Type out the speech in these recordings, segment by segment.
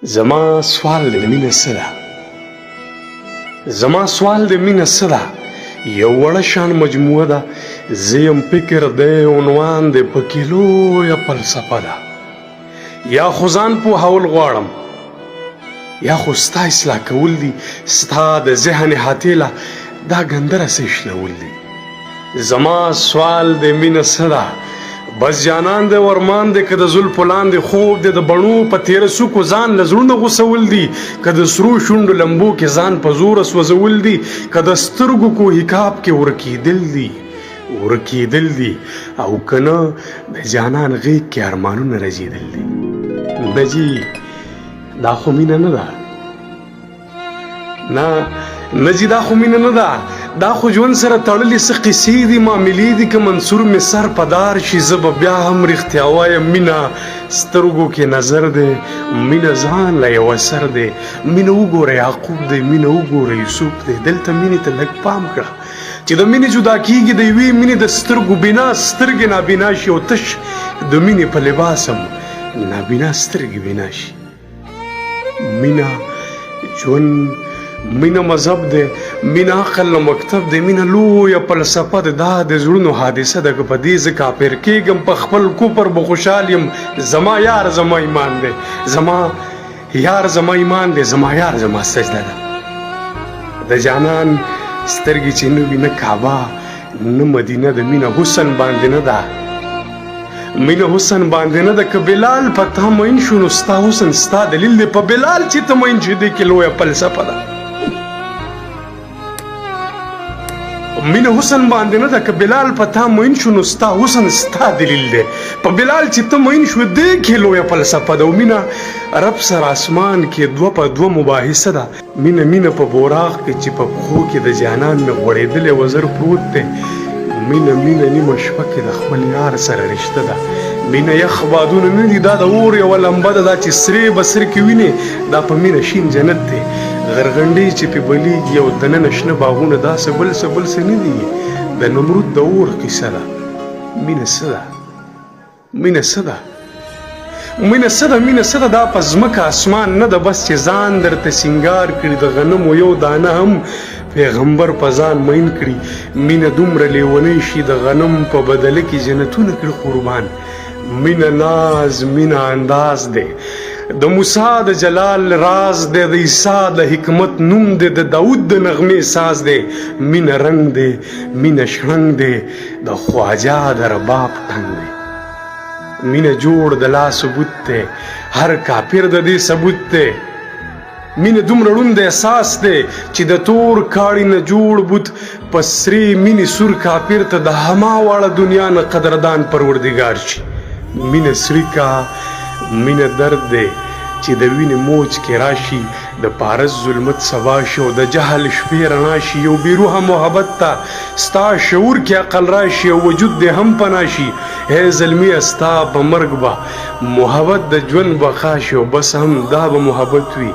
زما سوال د مینه څه ده؟ زما سوال د مینه څه ده؟ یو وړه شان مجموعه ده، زه یم فکر دی عنوان دی، پکې لویه فلسفه ده. یا خو ځان پوهول غواړم، یا خو ستا اصلاح کول دي، ستا د ذهن حاتله دا ګندره څه شلول دي. زما سوال د مینه څه ده؟ بس جانان دی ورمان دی که د زلفو لاندې خوب دی، د بڼو په تېره څوکو ځان له زړونه غوڅول دي، که د سرو شونډو لمبو کې ځان په زوره سوځول دي، که د سترګو کوهیکاب کې ورکېدل دي، او که نه د جانان غېږ کې ارمانونه رژېدل دي. نه جي دا خو مینه نه ده، نه جي دا خو مینه نه ده، دا خو ژوند سره تړلې څه قصې دي، معاملې دي. که منصور مې سر په دار شي زه به بیا هم رښتیا وایم مینه سترګو کې نظر دی، مینه ځان له یوه سر دی، مینه وګوره یعقوب دی، مینه وګوره یوسف دی. دلته مینې ته لږ پام کړه چې د مینې جدا کېږي د یوې مینې د سترګو بنا سترګې نابینا شي، او تش د مینې په لباس هم نابینا سترګې بنا شي. مینه ژوند، مینه مذهب دی، مینه عقل نه مکتب دی، مینه لویه فلسفه ده، دا د زړونو حادثه ده. که په دې زه کافر کېږم په خپل کفر به خوشحال یم. زما یار زما ایمان دی، زما یار زما ایمان دی، زما یار زما سجده ده. د جانان سترګې چې نه وي نه کعبه نه مدینه، د مینه حسن باندې نه ده، مینه حسن باندې نه ده. که بلال په تا مین شو نو ستا حسن ستا دلیل دی، په بلال چې ته مین شې دې کې لویه فلسفه ده. مینه حسن باندې نه ده، که بلال په تا مین شو نو ستا حسن ستا دلیل دی، په بلال چې ته مین شو دې کې لویه فلسفه ده. او مینه رب سره اسمان کې دوه په دوه مباحثه ده. مینه په براق کې چې په پښو کې د جانان مې غوړېدلی وزر پروت دی. مینه نیمه شپه کې د خپل یار سره رشته ده. مینه یخ بادونه نه دي، دا د اور یوه لمبه ده، دا چې سرې به سر کې وینې دا په مینه شین جنت دی. غرغنډې چې پې بلیږي او دننه شنه باغونه، دا څه بل څه نه دي، د نمرود د اور کیسه ده. مینه څه ده؟ مینه څه ده؟ مینه څه ده؟ دا په ځمکه اسمان نه ده، بس چې ځان درته سینګار کړي، د غنمو یو دانه هم پیغمبر په ځان مین کړي. مینه دومره لیونی شي د غنم په بدله کې جنتونه کړي قربان. مینه ناز، مینه انداز دی، د موسی د جلال راز دی، د عیسی د حکمت نوم دی، د داود د نغمې ساز دی. مینه رنگ دی، مینه شرنګ دی، د خواجه د رباب ټنګ دی. مینه جوړ د لا ثبوت دی، هر کافر د دې ثبوت دی. مینه دومره ړوند احساس دی چې د تور کاړي نه جوړ بوت، په سرې مینې سور کافر ته د هما واړه دنیا نه قدردان پروردګار شي. مینه سریکا، مینه درد دی چې د وینې موج کې راشي، د پارس ظلمت سبا شي او د جهل شپې رڼا شي. یو بیروحه محبت ته ستا شعور کې عقل راشي او وجود دې هم پناه شي. ای زلمیه ستا په مرګ به محبت د ژوند بقا شي، او بس هم دا به محبت وي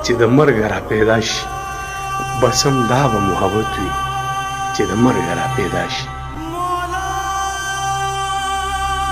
چې د مرګ را پیدا شي، بس هم دا به محبت وي چې د مرګ را پیدا شي.